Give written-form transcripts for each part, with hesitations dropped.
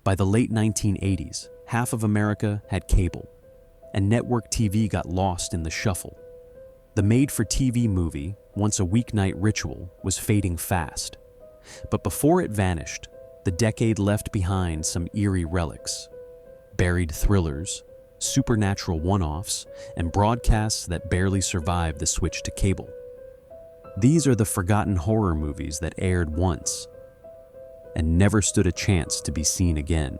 By the late 1980s, half of America had cable, and network TV got lost in the shuffle. The made-for-TV movie, once a weeknight ritual, was fading fast. But before it vanished, the decade left behind some eerie relics: buried thrillers, supernatural one-offs, and broadcasts that barely survived the switch to cable. These are the forgotten horror movies that aired once and never stood a chance to be seen again.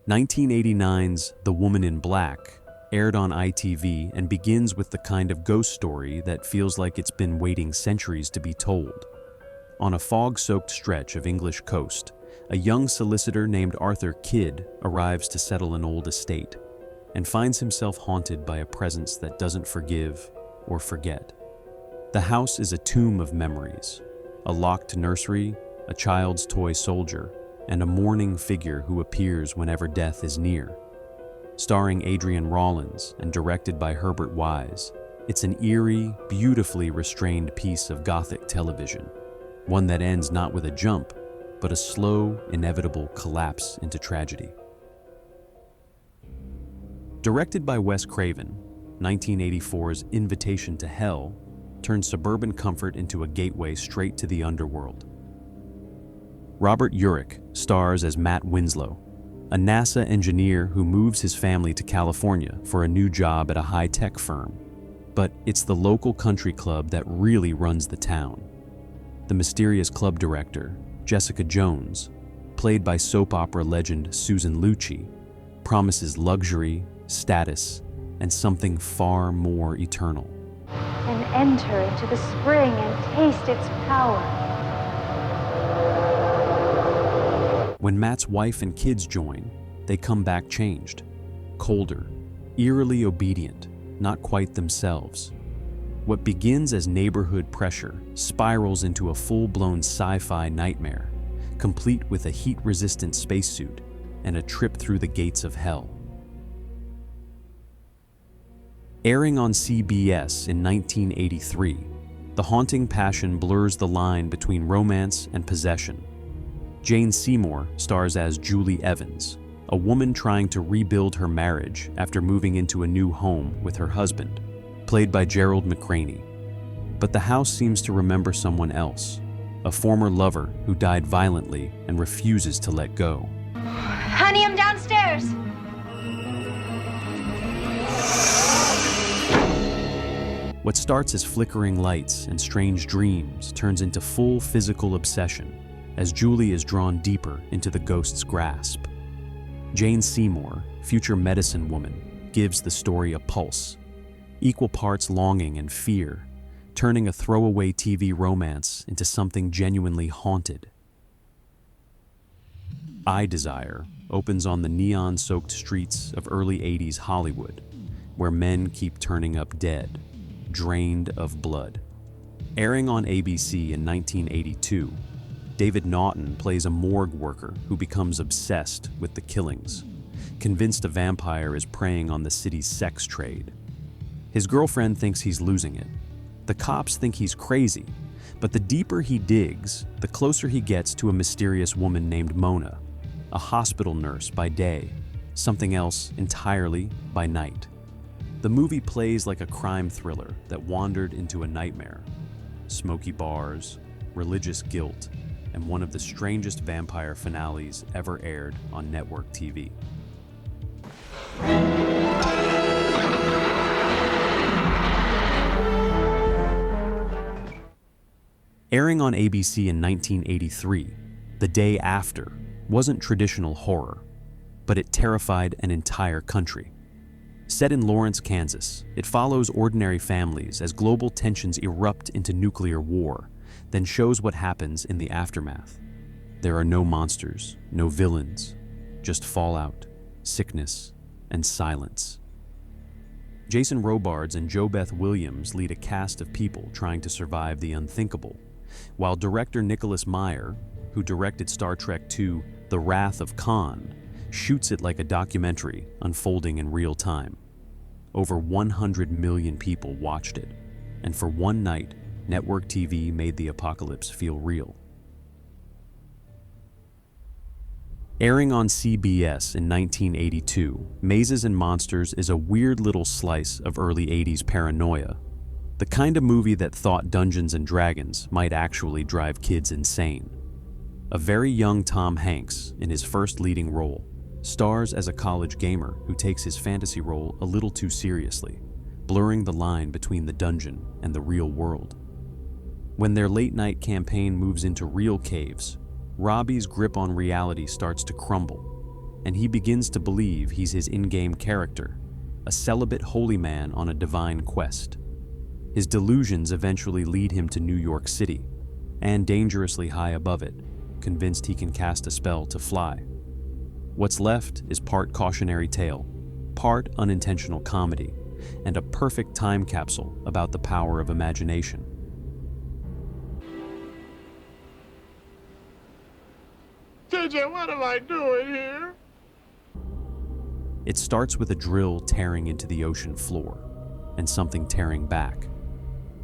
1989's The Woman in Black aired on ITV and begins with the kind of ghost story that feels like it's been waiting centuries to be told. On a fog-soaked stretch of English coast, a young solicitor named Arthur Kidd arrives to settle an old estate and finds himself haunted by a presence that doesn't forgive or forget. The house is a tomb of memories, a locked nursery, a child's toy soldier, and a mourning figure who appears whenever death is near. Starring Adrian Rollins and directed by Herbert Wise, it's an eerie, beautifully restrained piece of Gothic television, one that ends not with a jump, but a slow, inevitable collapse into tragedy. Directed by Wes Craven, 1984's Invitation to Hell turned suburban comfort into a gateway straight to the underworld. Robert Urich stars as Matt Winslow, a NASA engineer who moves his family to California for a new job at a high-tech firm. But it's the local country club that really runs the town. The mysterious club director, Jessica Jones, played by soap opera legend Susan Lucci, promises luxury, status, and something far more eternal. And enter into the spring and taste its power. When Matt's wife and kids join, they come back changed, colder, eerily obedient, not quite themselves. What begins as neighborhood pressure spirals into a full-blown sci-fi nightmare, complete with a heat-resistant spacesuit and a trip through the gates of hell. Airing on CBS in 1983, the haunting passion blurs the line between romance and possession. Jane Seymour stars as Julie Evans, a woman trying to rebuild her marriage after moving into a new home with her husband, played by Gerald McRaney. But the house seems to remember someone else, a former lover who died violently and refuses to let go. Honey, I'm downstairs. What starts as flickering lights and strange dreams turns into full physical obsession as Julie is drawn deeper into the ghost's grasp. Jane Seymour, future medicine woman, gives the story a pulse, equal parts longing and fear, turning a throwaway TV romance into something genuinely haunted. I Desire opens on the neon-soaked streets of early 80s Hollywood, where men keep turning up dead, drained of blood. Airing on ABC in 1982, David Naughton plays a morgue worker who becomes obsessed with the killings, convinced a vampire is preying on the city's sex trade. His girlfriend thinks he's losing it. The cops think he's crazy, but the deeper he digs, the closer he gets to a mysterious woman named Mona, a hospital nurse by day, something else entirely by night. The movie plays like a crime thriller that wandered into a nightmare. Smoky bars, religious guilt, and one of the strangest vampire finales ever aired on network TV. Airing on ABC in 1983, The Day After wasn't traditional horror, but it terrified an entire country. Set in Lawrence, Kansas, it follows ordinary families as global tensions erupt into nuclear war, then shows what happens in the aftermath. There are no monsters, no villains, just fallout, sickness, and silence. Jason Robards and JoBeth Williams lead a cast of people trying to survive the unthinkable, while director Nicholas Meyer, who directed Star Trek II: The Wrath of Khan, shoots it like a documentary unfolding in real time. Over 100 million people watched it, and for one night, network TV made the apocalypse feel real. Airing on CBS in 1982, Mazes and Monsters is a weird little slice of early 80s paranoia. The kind of movie that thought Dungeons and Dragons might actually drive kids insane. A very young Tom Hanks, in his first leading role, stars as a college gamer who takes his fantasy role a little too seriously, blurring the line between the dungeon and the real world. When their late-night campaign moves into real caves, Robbie's grip on reality starts to crumble, and he begins to believe he's his in-game character, a celibate holy man on a divine quest. His delusions eventually lead him to New York City, and dangerously high above it, convinced he can cast a spell to fly. What's left is part cautionary tale, part unintentional comedy, and a perfect time capsule about the power of imagination. JJ, what am I doing here? It starts with a drill tearing into the ocean floor, and something tearing back.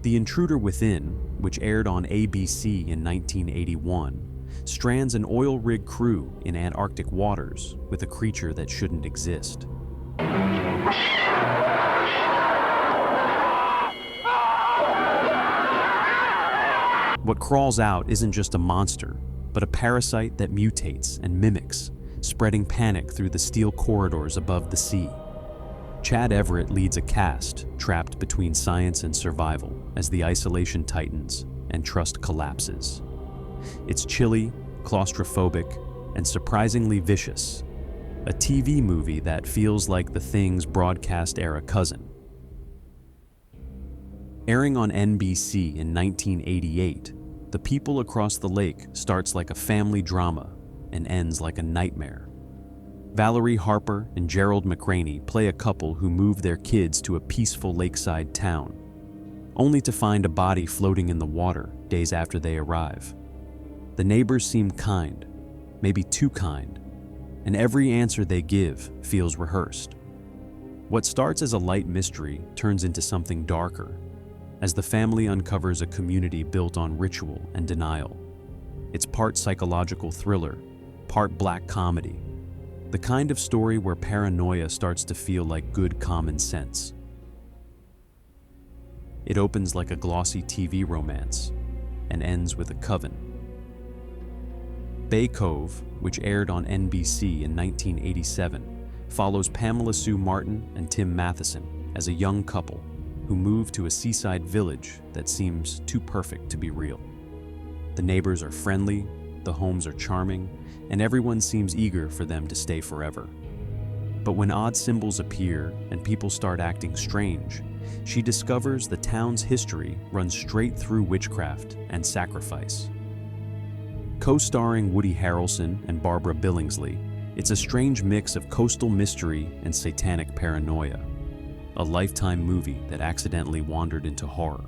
The Intruder Within, which aired on ABC in 1981, strands an oil rig crew in Antarctic waters with a creature that shouldn't exist. What crawls out isn't just a monster, but a parasite that mutates and mimics, spreading panic through the steel corridors above the sea. Chad Everett leads a cast trapped between science and survival as the isolation tightens and trust collapses. It's chilly, claustrophobic, and surprisingly vicious. A TV movie that feels like The Thing's broadcast-era cousin. Airing on NBC in 1988, The People Across the Lake starts like a family drama and ends like a nightmare. Valerie Harper and Gerald McRaney play a couple who move their kids to a peaceful lakeside town, only to find a body floating in the water days after they arrive. The neighbors seem kind, maybe too kind, and every answer they give feels rehearsed. What starts as a light mystery turns into something darker, as the family uncovers a community built on ritual and denial. It's part psychological thriller, part black comedy, the kind of story where paranoia starts to feel like good common sense. It opens like a glossy TV romance and ends with a coven. Bay Cove, which aired on NBC in 1987, follows Pamela Sue Martin and Tim Matheson as a young couple who move to a seaside village that seems too perfect to be real. The neighbors are friendly, the homes are charming, and everyone seems eager for them to stay forever. But when odd symbols appear and people start acting strange, she discovers the town's history runs straight through witchcraft and sacrifice. Co-starring Woody Harrelson and Barbara Billingsley, it's a strange mix of coastal mystery and satanic paranoia. A Lifetime movie that accidentally wandered into horror.